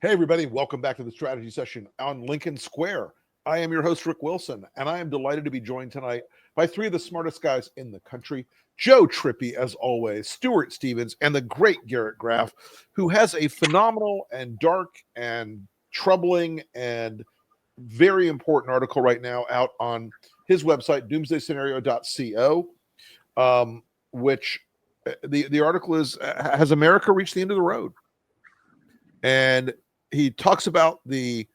Hey, everybody, welcome back to the strategy session on Lincoln Square. I am your host, Rick Wilson, and I am delighted to be joined tonight by three of the smartest guys in the country. Joe Trippi, as always, Stuart Stevens, and the great Garrett Graff, who has a phenomenal and dark and troubling and very important article right now out on his website, doomsdayscenario.co, which the article is, has America reached the end of the road? And he talks about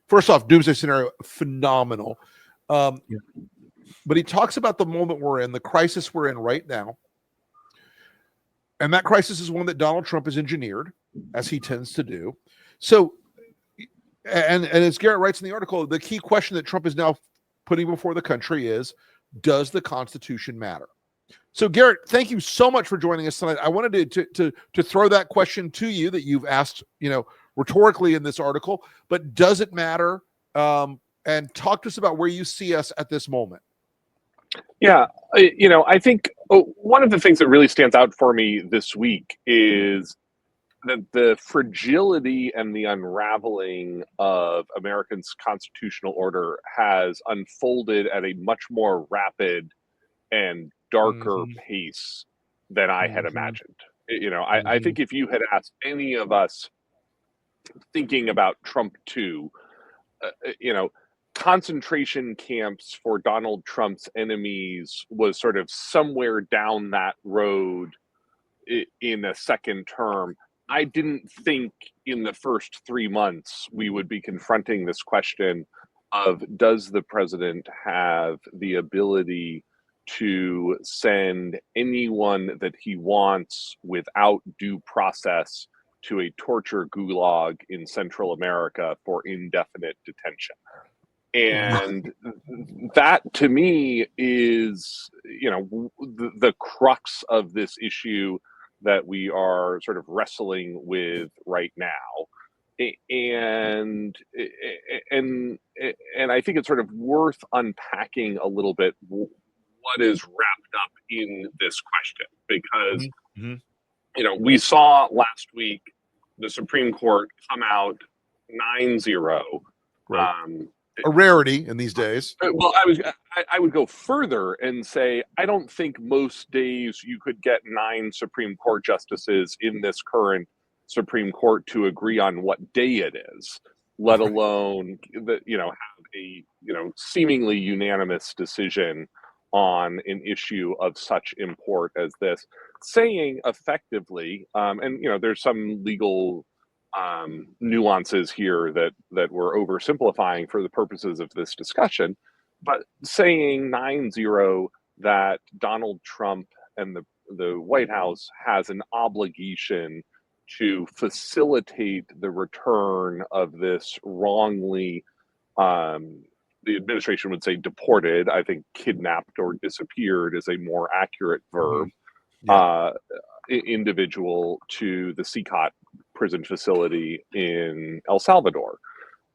first off, doomsday scenario, phenomenal. But he talks about the moment we're in, the crisis we're in right now. And that crisis is one that Donald Trump has engineered, as he tends to do. So, and as Garrett writes in the article, the key question that Trump is now putting before the country is, does the Constitution matter? So, Garrett, thank you so much for joining us tonight. I wanted to throw that question to you that you've asked, rhetorically in this article, but does it matter? And talk to us about where you see us at this moment. Yeah, I think one of the things that really stands out for me this week is that the fragility and the unraveling of Americans' constitutional order has unfolded at a much more rapid and darker pace than I had imagined. I think if you had asked any of us thinking about Trump 2, concentration camps for Donald Trump's enemies was sort of somewhere down that road in a second term. I didn't think in the first 3 months we would be confronting this question of, does the president have the ability to send anyone that he wants without due process to a torture gulag in Central America for indefinite detention? And that, to me, is, the crux of this issue that we are sort of wrestling with right now. And I think it's sort of worth unpacking a little bit what is wrapped up in this question, because we saw last week the Supreme Court come out 9-0. Right. A rarity in these days. Well, I would go further and say I don't think most days you could get 9 Supreme Court justices in this current Supreme Court to agree on what day it is, let alone have a seemingly unanimous decision on an issue of such import as this, saying effectively, and there's some legal nuances here that we're oversimplifying for the purposes of this discussion, but saying 9-0 that Donald Trump and the White House has an obligation to facilitate the return of this wrongly, the administration would say deported, I think kidnapped or disappeared is a more accurate verb, individual to the CCOT prison facility in El Salvador.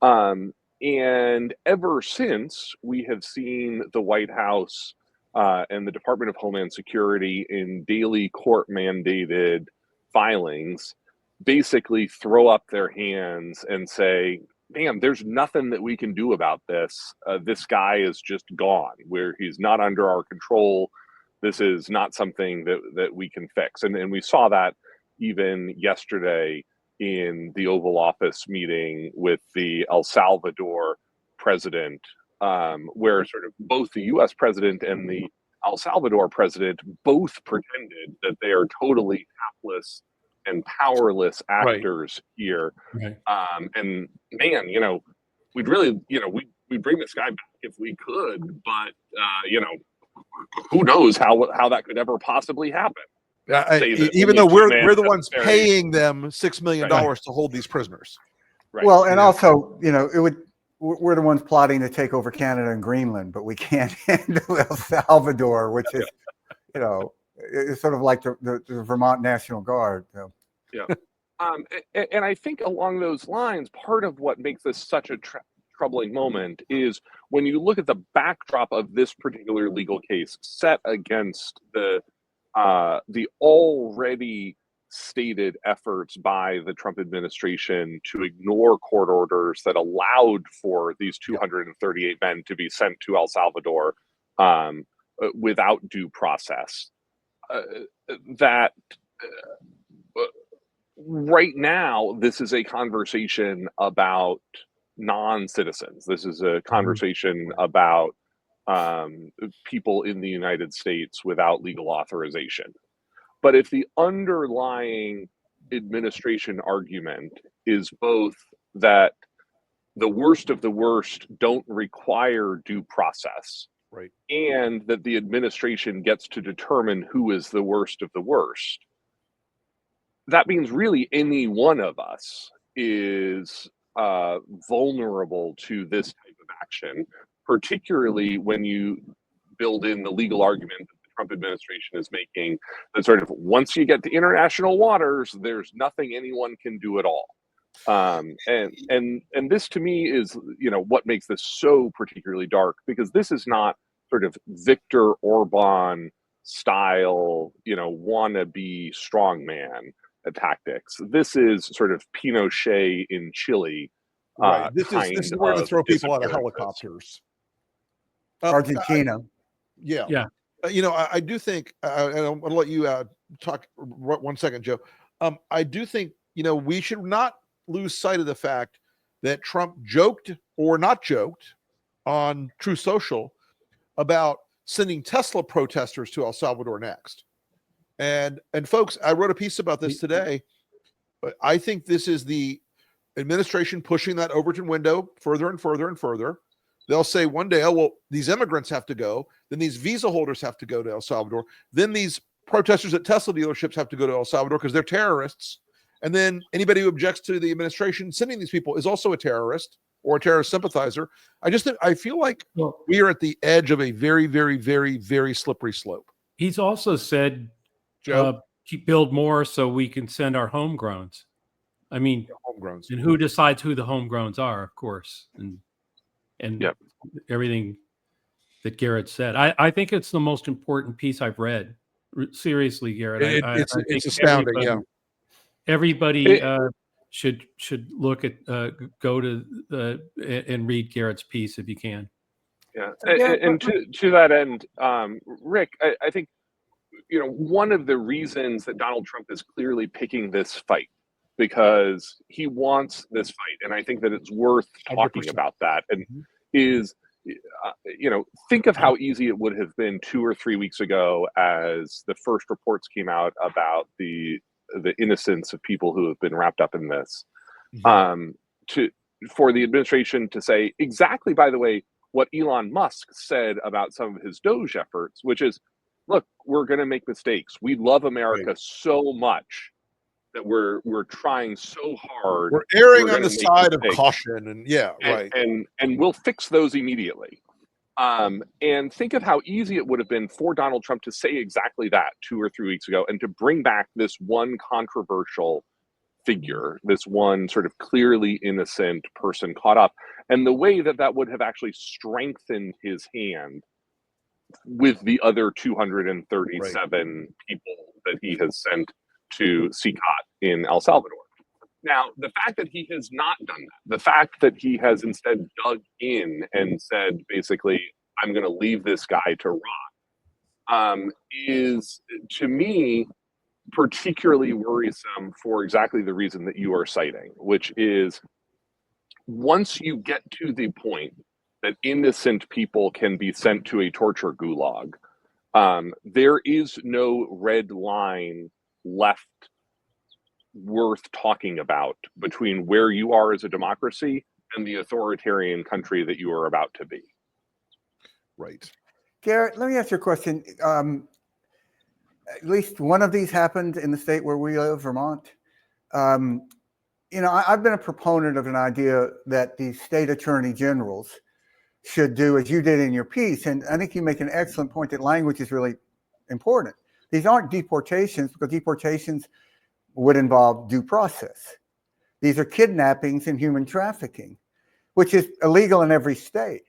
And ever since, we have seen the White House and the Department of Homeland Security in daily court-mandated filings basically throw up their hands and say, man, there's nothing that we can do about this. This guy is just gone, where he's not under our control. This is not something that we can fix. And we saw that even yesterday in the Oval Office meeting with the El Salvador president, where sort of both the US president and the El Salvador president both pretended that they are totally hapless and powerless actors here. Right. And man, we'd really, we'd bring this guy back if we could, but who knows how that could ever possibly happen. Even though we're the ones paying them $6 million to hold these prisoners. Right. Well, and also, we're the ones plotting to take over Canada and Greenland, but we can't handle El Salvador, which is, it's sort of like the Vermont National Guard. So. Yeah. And I think along those lines, part of what makes this such a troubling moment is when you look at the backdrop of this particular legal case set against the already stated efforts by the Trump administration to ignore court orders that allowed for these 238 men to be sent to El Salvador without due process. That right now, this is a conversation about non-citizens. This is a conversation about people in the United States without legal authorization. But if the underlying administration argument is both that the worst of the worst don't require due process, right, and that the administration gets to determine who is the worst of the worst, that means really any one of us is vulnerable to this type of action, particularly when you build in the legal argument that the Trump administration is making, that sort of once you get to international waters, there's nothing anyone can do at all. And this to me is, what makes this so particularly dark, because this is not sort of Viktor Orban style, wannabe strongman tactics. This is sort of Pinochet in Chile. Right. This is where to throw people out of helicopters. Argentina. Yeah. I do think, and I'm going to let you talk 1 second, Joe. I do think, we should not lose sight of the fact that Trump joked or not joked on True Social about sending Tesla protesters to El Salvador next. And folks, I wrote a piece about this today. But I think this is the administration pushing that Overton window further and further and further. They'll say one day, oh, well, these immigrants have to go. Then these visa holders have to go to El Salvador. Then these protesters at Tesla dealerships have to go to El Salvador because they're terrorists. And then anybody who objects to the administration sending these people is also a terrorist or a terrorist sympathizer. I feel like we are at the edge of a very, very, very, very slippery slope. He's also said, Joe, build more so we can send our homegrowns. I mean, homegrowns. And who decides who the homegrowns are, of course, and everything that Garrett said. I think it's the most important piece I've read. Seriously, Garrett, it's astounding. Everybody should look at go to and read Garrett's piece if you can. Yeah, and to that end, Rick, I think one of the reasons that Donald Trump is clearly picking this fight, because he wants this fight, and I think that it's worth talking 100%. About that, and is think of how easy it would have been 2 or 3 weeks ago as the first reports came out about the innocence of people who have been wrapped up in this, for the administration to say exactly, by the way, what Elon Musk said about some of his Doge efforts, which is, look, we're going to make mistakes. We love America so much that we're trying so hard. We're erring on the side of caution, and we'll fix those immediately. And think of how easy it would have been for Donald Trump to say exactly that 2 or 3 weeks ago, and to bring back this one controversial figure, this one sort of clearly innocent person caught up, and the way that would have actually strengthened his hand with the other 237 people that he has sent to CICOT in El Salvador. Now, the fact that he has not done that, the fact that he has instead dug in and said, basically, I'm going to leave this guy to rot, is, to me, particularly worrisome for exactly the reason that you are citing, which is, once you get to the point that innocent people can be sent to a torture gulag, there is no red line left worth talking about between where you are as a democracy and the authoritarian country that you are about to be. Right. Garrett, let me ask you a question. At least one of these happened in the state where we live, Vermont. I've been a proponent of an idea that the state attorney generals should do as you did in your piece. And I think you make an excellent point that language is really important. These aren't deportations, because deportations would involve due process. These are kidnappings and human trafficking, which is illegal in every state.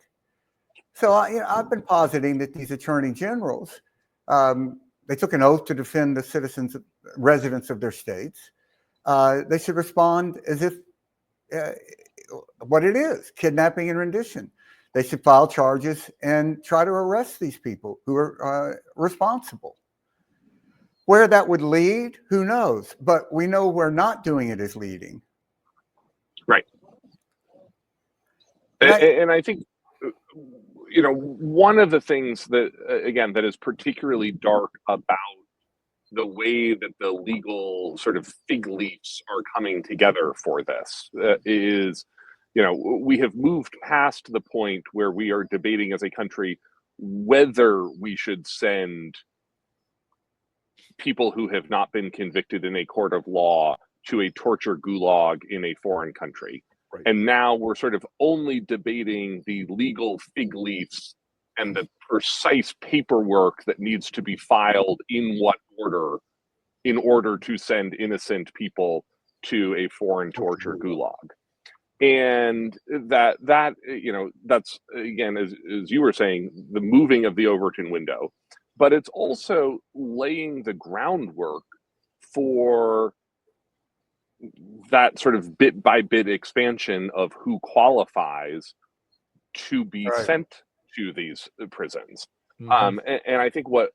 So I've been positing that these attorney generals, that they took an oath to defend the citizens, residents of their states. They should respond as if what it is, kidnapping and rendition. They should file charges and try to arrest these people who are responsible. Where that would lead, who knows? But we know where not doing it is leading. Right. And I think, you know, one of the things that, again, that is particularly dark about the way that the legal sort of fig leaves are coming together for this is, you know, we have moved past the point where we are debating as a country whether we should send people who have not been convicted in a court of law to a torture gulag in a foreign country. Right. And now we're sort of only debating the legal fig leaves and the precise paperwork that needs to be filed in what order in order to send innocent people to a foreign torture gulag. And that you know, that's, again, as you were saying, the moving of the Overton window, but it's also laying the groundwork for that sort of bit by bit expansion of who qualifies to be sent to these prisons. And I think what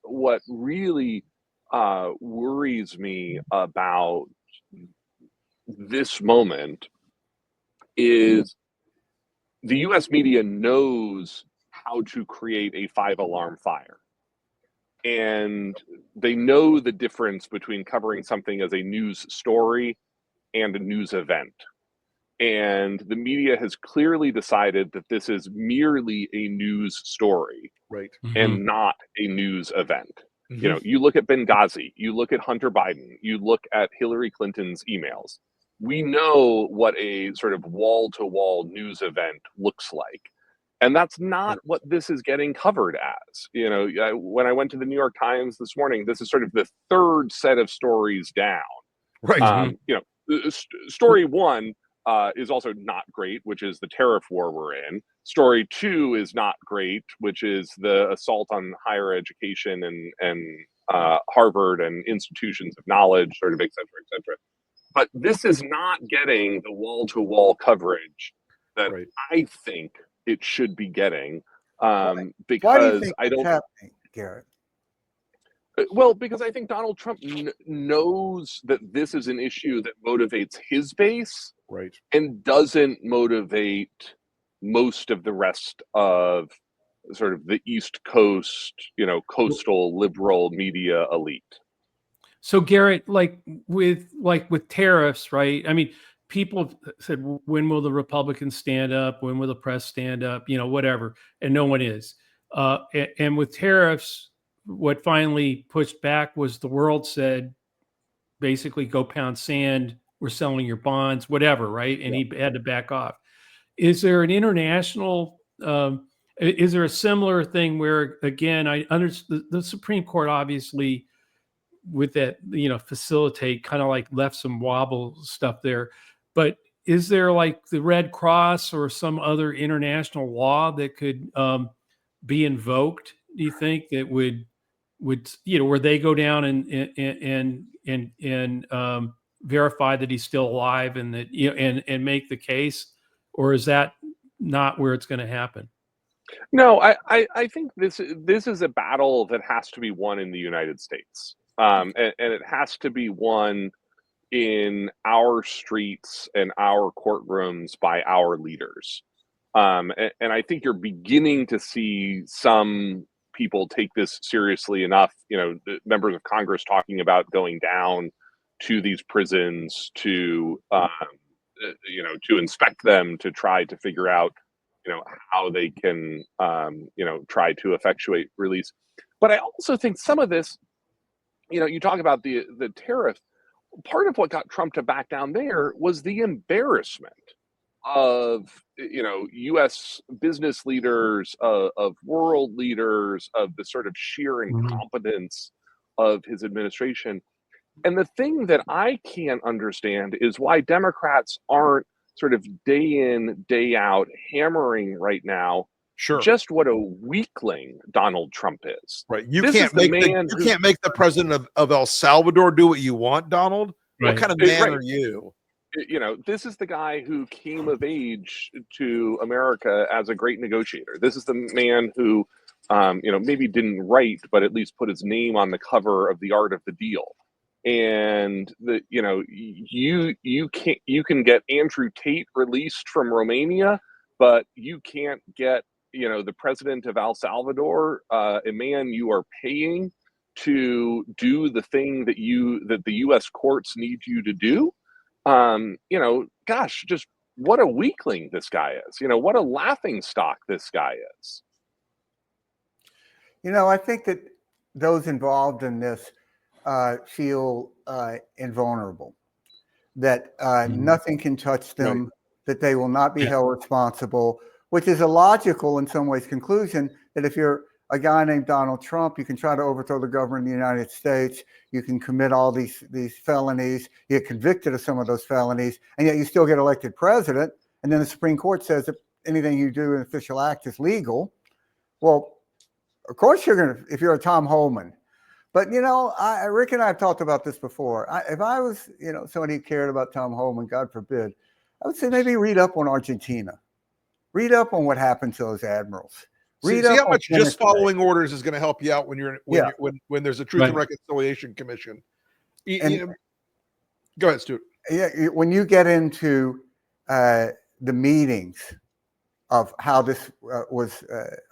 really worries me about this moment is the US media knows how to create a 5-alarm fire. And they know the difference between covering something as a news story and a news event. And the media has clearly decided that this is merely a news story, right, and not a news event. You know, you look at Benghazi, you look at Hunter Biden, you look at Hillary Clinton's emails. We know what a sort of wall-to-wall news event looks like. And that's not what this is getting covered as. You know, when I went to the New York Times this morning, this is sort of the third set of stories down. right. You know, story one is also not great, which is the tariff war we're in. Story two is not great, which is the assault on higher education and Harvard and institutions of knowledge, sort of, et cetera, et cetera. But this is not getting the wall-to-wall coverage that I think it should be getting, because why do you think I don't. It's happening, Garrett? Well, because I think Donald Trump knows that this is an issue that motivates his base, Right. and doesn't motivate most of the rest of sort of the East Coast, you know, coastal liberal media elite. So Garrett, like with tariffs, right? I mean, people said, when will the Republicans stand up? When will the press stand up? You know, whatever. And no one is. And with tariffs, what finally pushed back was the world said, basically, go pound sand. We're selling your bonds, whatever, right? And he had to back off. Is there an international? Is there a similar thing where, again, I understand the Supreme Court obviously, with that, you know, facilitate, kind of like left some wobble stuff there, but is there like the Red Cross or some other international law that could be invoked? Do you think that would you know, where they go down and verify that he's still alive and that, you know, and make the case, or is that not where it's going to happen? No, I think this is a battle that has to be won in the United States, and it has to be won in our streets and our courtrooms by our leaders. And I think you're beginning to see some people take this seriously enough. You know, the members of Congress talking about going down to these prisons to, you know, to inspect them, to try to figure out, you know, how they can, you know, try to effectuate release. But I also think some of this, you know, you talk about the tariff. Part of what got Trump to back down there was the embarrassment of, you know, U.S. business leaders, of world leaders, of the sort of sheer incompetence of his administration. And the thing that I can't understand is why Democrats aren't sort of day in, day out hammering right now Sure. just what a weakling Donald Trump is. Right. You This can't is the make man you who- can't make the president of El Salvador do what you want, Donald. What Right. kind of man Right. are you? You know, this is the guy who came of age to America as a great negotiator. This is the man who, you know, maybe didn't write, but at least put his name on the cover of The Art of the Deal. And you know, you can get Andrew Tate released from Romania, but you can't get, you know, the president of El Salvador, a man you are paying to do the thing that the U.S. courts need you to do. You know, gosh, just what a weakling this guy is. You know, what a laughing stock this guy is. You know, I think that those involved in this feel invulnerable, that nothing can touch them, Right. that they will not be held responsible, which is a logical, in some ways, conclusion that if you're a guy named Donald Trump, you can try to overthrow the government of the United States, you can commit all these felonies, you get convicted of some of those felonies, and yet you still get elected president, and then the Supreme Court says that anything you do in official act is legal. Well, of course you're going to, if you're a Tom Homan. But, you know, Rick and I have talked about this before. If I was, you know, somebody who cared about Tom Homan, God forbid, I would say maybe read up on Argentina. Read up on what happened to those admirals. See how much just following orders is going to help you out when when there's a Truth and Reconciliation Commission. You know, go ahead, Stuart. Yeah, when you get into the meetings of how this was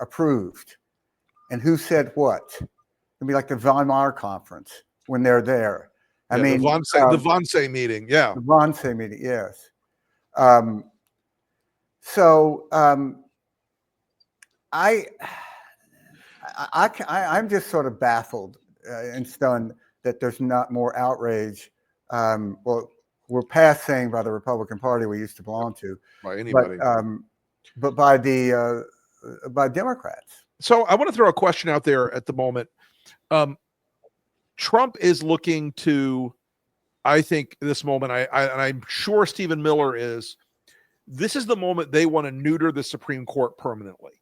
approved and who said what, it'd be like the Weimar Conference when they're there. I mean, the Wannsee meeting, the Wannsee meeting, yes. I'm just sort of baffled and stunned that there's not more outrage. Well, we're past saying by the Republican Party we used to belong to, by anybody, but by Democrats. So I want to throw a question out there at the moment. Trump is looking to, I think, this moment. I'm sure Stephen Miller is. This is the moment they want to neuter the Supreme Court permanently.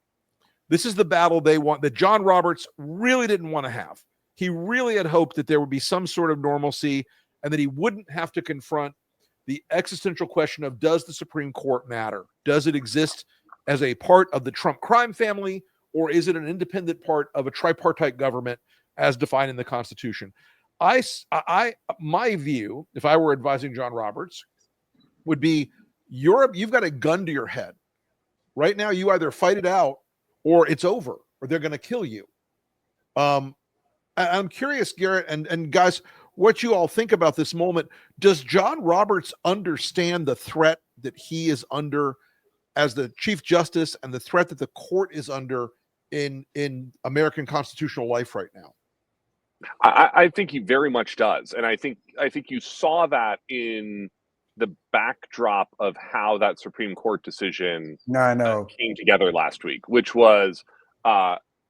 This is the battle they want, that John Roberts really didn't want to have. He really had hoped that there would be some sort of normalcy and that he wouldn't have to confront the existential question of, does the Supreme Court matter? Does it exist as a part of the Trump crime family, or is it an independent part of a tripartite government as defined in the Constitution? My view, if I were advising John Roberts, would be you've got a gun to your head. Right now, you either fight it out or it's over, or they're going to kill you. I'm curious, Garrett, and guys, what you all think about this moment. Does John Roberts understand the threat that he is under as the Chief Justice and the threat that the court is under in American constitutional life right now? I think he very much does. And I think you saw that in the backdrop of how that Supreme Court decision came together last week, which was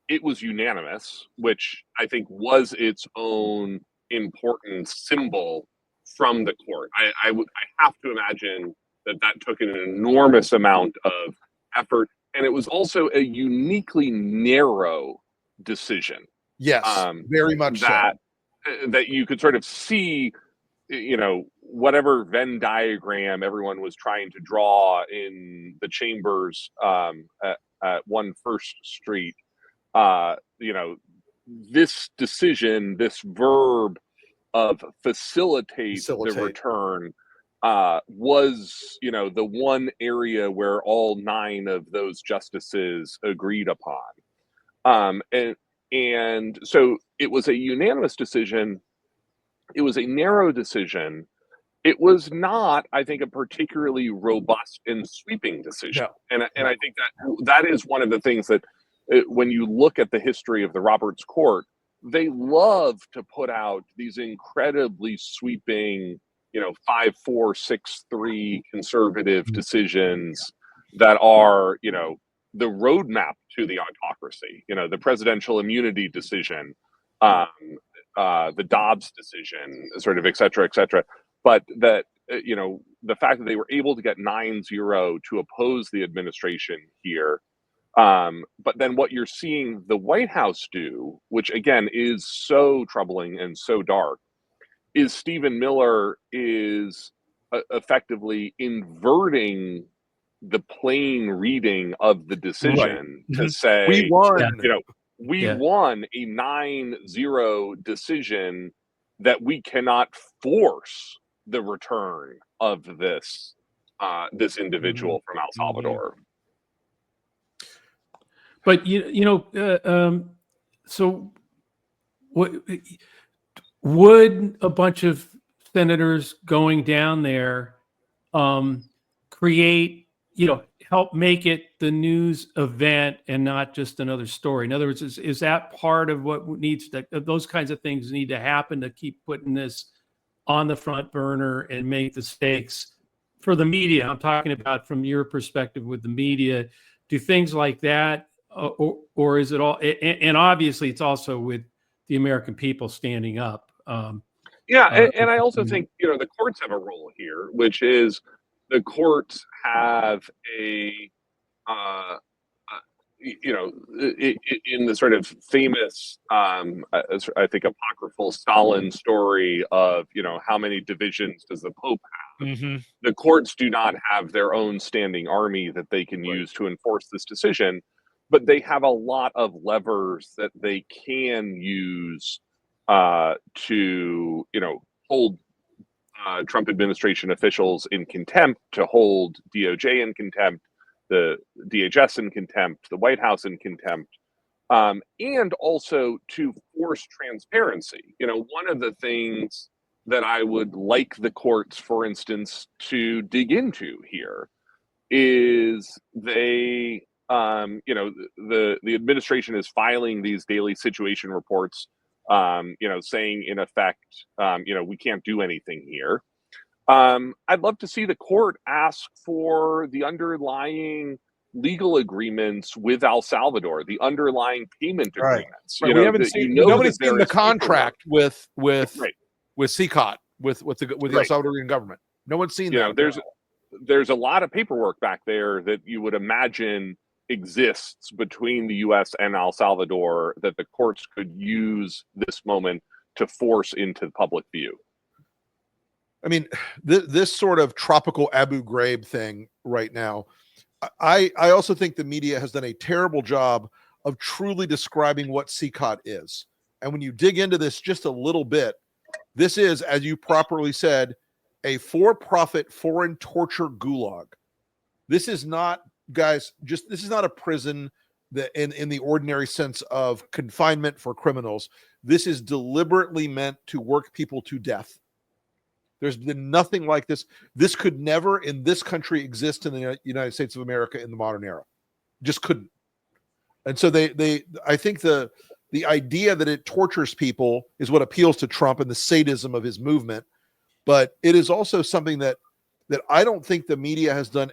it was unanimous, which I think was its own important symbol from the court. I have to imagine that took an enormous amount of effort, and it was also a uniquely narrow decision. Yes, very much that you could sort of see, you know, whatever Venn diagram everyone was trying to draw in the chambers at 1 First Street. You know, this decision, this verb of facilitate the return, was, you know, the one area where all 9 of those justices agreed upon. And so it was a unanimous decision. It was a narrow decision. It was not, I think, a particularly robust and sweeping decision. No. And I think that is one of the things that when you look at the history of the Roberts Court, they love to put out these incredibly sweeping, you know, 5-4, 6-3 conservative decisions that are, you know, the roadmap to the autocracy. You know, the presidential immunity decision, the Dobbs decision, sort of, et cetera, et cetera. But that, you know, the fact that they were able to get 9-0 to oppose the administration here But then what you're seeing the White House do, which again is so troubling and so dark, is Stephen Miller is effectively inverting the plain reading of the decision to say, we won. you know, we won a 9-0 decision that we cannot force the return of this this individual from El Salvador. But so what would a bunch of senators going down there create, help make it the news event and not just another story? In other words, is that part of what needs to, those kinds of things need to happen to keep putting this on the front burner and make the stakes for the media? I'm talking about from your perspective with the media. Do things like that, or is it all? And obviously, it's also with the American people standing up. And I also think the courts have a role here, which is the courts have a in the sort of famous I think apocryphal Stalin story of how many divisions does the Pope have. The courts do not have their own standing army that they can use to enforce this decision, but they have a lot of levers that they can use to hold Trump administration officials in contempt, to hold DOJ in contempt, the DHS in contempt, the White House in contempt, and also to force transparency. One of the things that I would like the courts, for instance, to dig into here is they, the administration is filing these daily situation reports, saying in effect, we can't do anything here. I'd love to see the court ask for the underlying legal agreents with El Salvador, the underlying payment agreements. Right. We haven't seen, nobody's seen the contract with CCOT, with the El Salvadorian government. No one's seen that. There's a lot of paperwork back there that you would imagine exists between the U.S. and El Salvador that the courts could use this moment to force into public view. I mean, this sort of tropical Abu Ghraib thing right now, I also think the media has done a terrible job of truly describing what CCOT is. And when you dig into this just a little bit, this is, as you properly said, a for-profit foreign torture gulag. This is not, guys, this is not a prison that in the ordinary sense of confinement for criminals. This is deliberately meant to work people to death. There's been nothing like this. This could never in this country exist in the United States of America in the modern era. Just couldn't. And so I think the idea that it tortures people is what appeals to Trump and the sadism of his movement. But it is also something that I don't think the media has done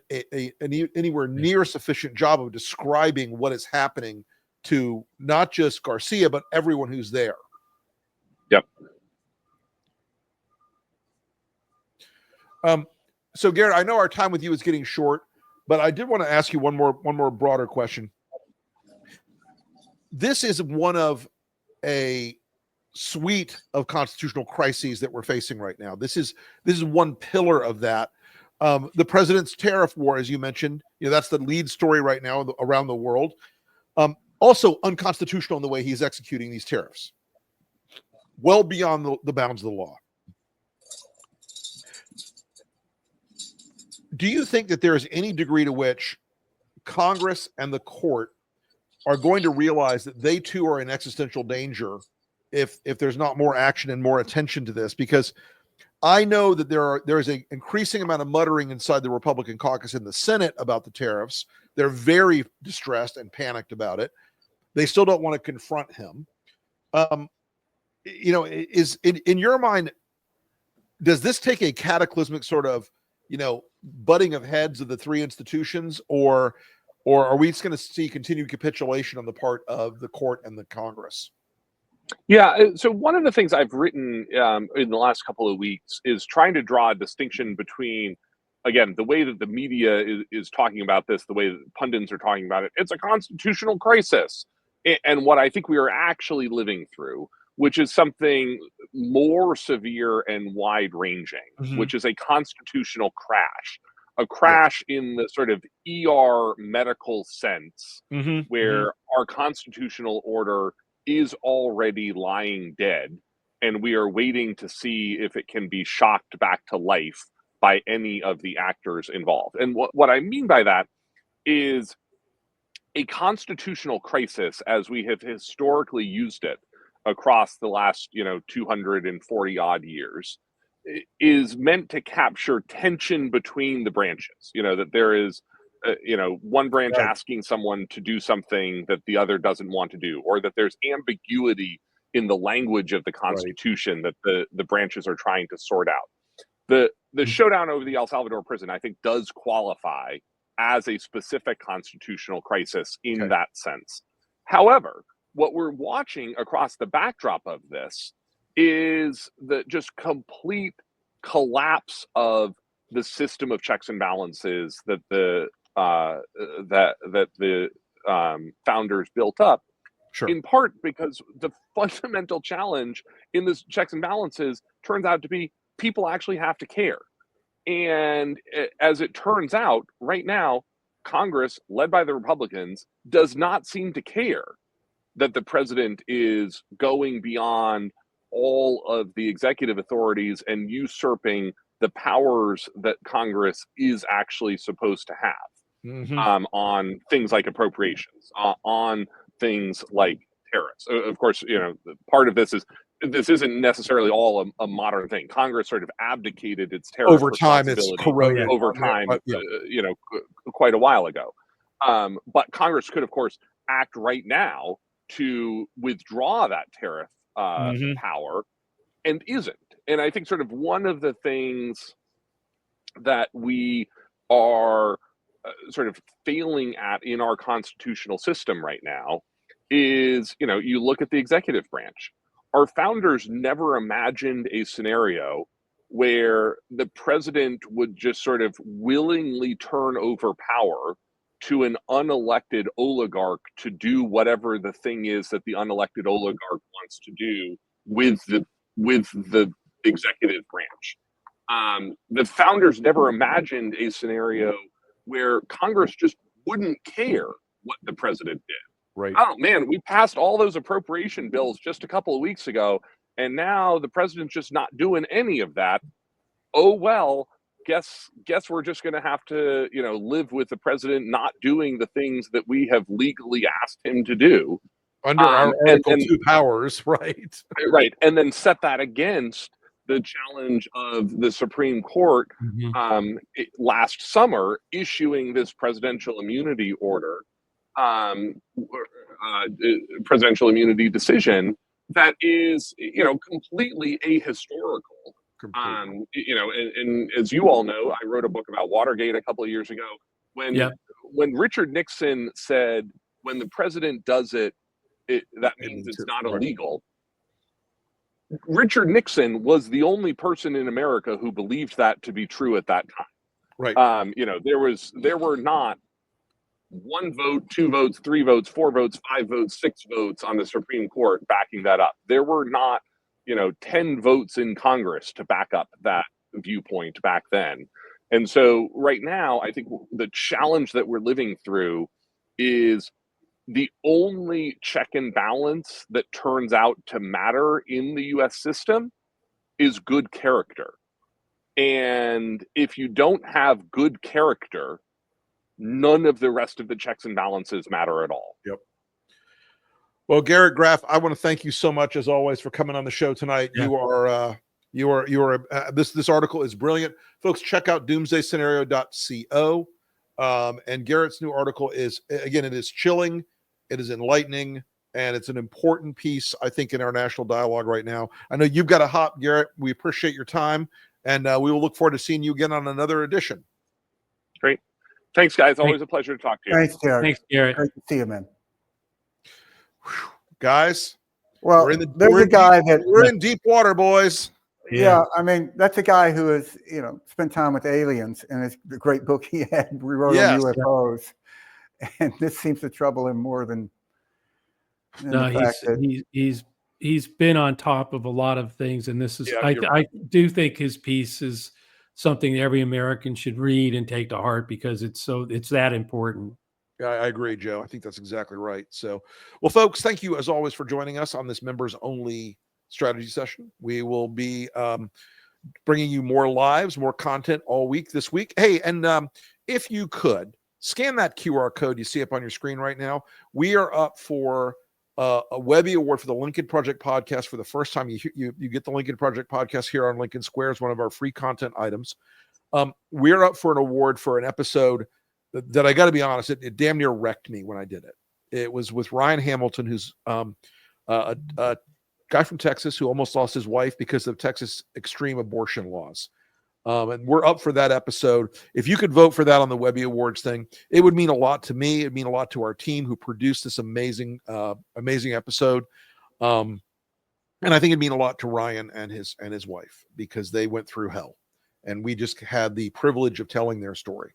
anywhere near sufficient job of describing what is happening to not just Garcia, but everyone who's there. Yep. So Garrett, I know our time with you is getting short, but I did want to ask you one more broader question. This is one of a suite of constitutional crises that we're facing right now. This is one pillar of that. The president's tariff war, as you mentioned, that's the lead story right now around the world. Also unconstitutional in the way he's executing these tariffs, well beyond the bounds of the law. Do you think that there is any degree to which Congress and the court are going to realize that they too are in existential danger if there's not more action and more attention to this? Because I know that there is an increasing amount of muttering inside the Republican caucus in the Senate about the tariffs. They're very distressed and panicked about it. They still don't want to confront him. Is in your mind, does this take a cataclysmic sort of, butting of heads of the three institutions, or are we just going to see continued capitulation on the part of the court and the Congress? Yeah. So one of the things I've written in the last couple of weeks is trying to draw a distinction between again, the way that the media is talking about this, the way that pundits are talking about it, it's a constitutional crisis. And what I think we are actually living through, which is something more severe and wide-ranging, which is a constitutional crash. A crash in the sort of ER medical sense, where our constitutional order is already lying dead, and we are waiting to see if it can be shocked back to life by any of the actors involved. And what I mean by that is a constitutional crisis, as we have historically used it across the last 240 odd years, is meant to capture tension between the branches. That there is one branch asking someone to do something that the other doesn't want to do, or that there's ambiguity in the language of the Constitution that the branches are trying to sort out. The showdown over the El Salvador prison, I think, does qualify as a specific constitutional crisis in that sense. However, what we're watching across the backdrop of this is the just complete collapse of the system of checks and balances that the founders built up. In part because the fundamental challenge in this checks and balances turns out to be people actually have to care. And as it turns out, right now, Congress, led by the Republicans, does not seem to care that the president is going beyond all of the executive authorities and usurping the powers that Congress is actually supposed to have on things like appropriations, on things like tariffs. Of course, part of this isn't necessarily all a modern thing. Congress sort of abdicated its tariff over time. It's corroded over time, quite a while ago. But Congress could, of course, act right now to withdraw that tariff power, and isn't. And I think sort of one of the things that we are sort of failing at in our constitutional system right now is, you look at the executive branch. Our founders never imagined a scenario where the president would just sort of willingly turn over power to an unelected oligarch to do whatever the thing is that the unelected oligarch wants to do with the executive branch. The founders never imagined a scenario where Congress just wouldn't care what the president did. Right. Oh man, we passed all those appropriation bills just a couple of weeks ago, and now the president's just not doing any of that. Oh well, guess we're just going to have to live with the president not doing the things that we have legally asked him to do under our Article 2 powers, right? Right, and then set that against the challenge of the Supreme Court last summer issuing this presidential immunity order. Presidential immunity decision that is, completely ahistorical. And as you all know, I wrote a book about Watergate a couple of years ago when Richard Nixon said, when the president does it, that means it's not illegal. Richard Nixon was the only person in America who believed that to be true at that time. Right. There were not 1 vote, 2 votes, 3 votes, 4 votes, 5 votes, 6 votes on the Supreme Court backing that up. There were not, 10 votes in Congress to back up that viewpoint back then. And so right now, I think the challenge that we're living through is the only check and balance that turns out to matter in the US system is good character. And if you don't have good character, none of the rest of the checks and balances matter at all. Yep. Well, Garrett Graff, I want to thank you so much as always for coming on the show tonight. Yeah. This article is brilliant. Folks, check out doomsdayscenario.co. And Garrett's new article is, again, it is chilling, it is enlightening, and it's an important piece, I think, in our national dialogue right now. I know you've got to hop, Garrett. We appreciate your time, and we will look forward to seeing you again on another edition. Great. Thanks, guys. Always a pleasure to talk to you. Thanks, Garrett. Thanks, Garrett. Great to see you, man. Guys, well, we're in deep water, boys. Yeah, I mean, that's a guy who has, spent time with aliens, and it's the great book he had we wrote Yes. on UFOs, and this seems to trouble him more than No, the fact that he's been on top of a lot of things, and this is Yeah, I do think his piece is something every American should read and take to heart because it's that important. I agree, Joe. I think that's exactly right. So, well, folks, thank you as always for joining us on this members only strategy session. We will be bringing you more lives, more content all week this week. Hey, and if you could scan that QR code you see up on your screen right now, we are up for a Webby Award for the Lincoln Project podcast. For the first time, you get the Lincoln Project podcast here on Lincoln Square as one of our free content items. We're up for an award for an episode that I got to be honest, it damn near wrecked me when I did it. It was with Ryan Hamilton, who's a guy from Texas who almost lost his wife because of Texas extreme abortion laws. And we're up for that episode. If you could vote for that on the Webby Awards thing, it would mean a lot to me. It'd mean a lot to our team who produced this amazing episode. And I think it'd mean a lot to Ryan and his wife because they went through hell. And we just had the privilege of telling their story.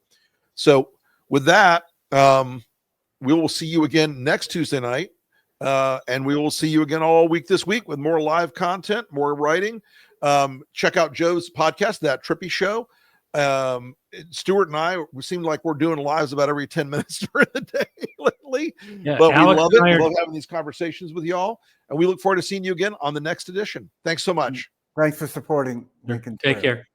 So with that, we will see you again next Tuesday night. And we will see you again all week this week with more live content, more writing. Check out Joe's podcast, That Trippy Show. Stuart and I, we seem like we're doing lives about every 10 minutes during the day lately. Yeah, but Alex we love it. and I We are- love having these conversations with y'all. And we look forward to seeing you again on the next edition. Thanks so much. thanks for supporting Lincoln. Take care.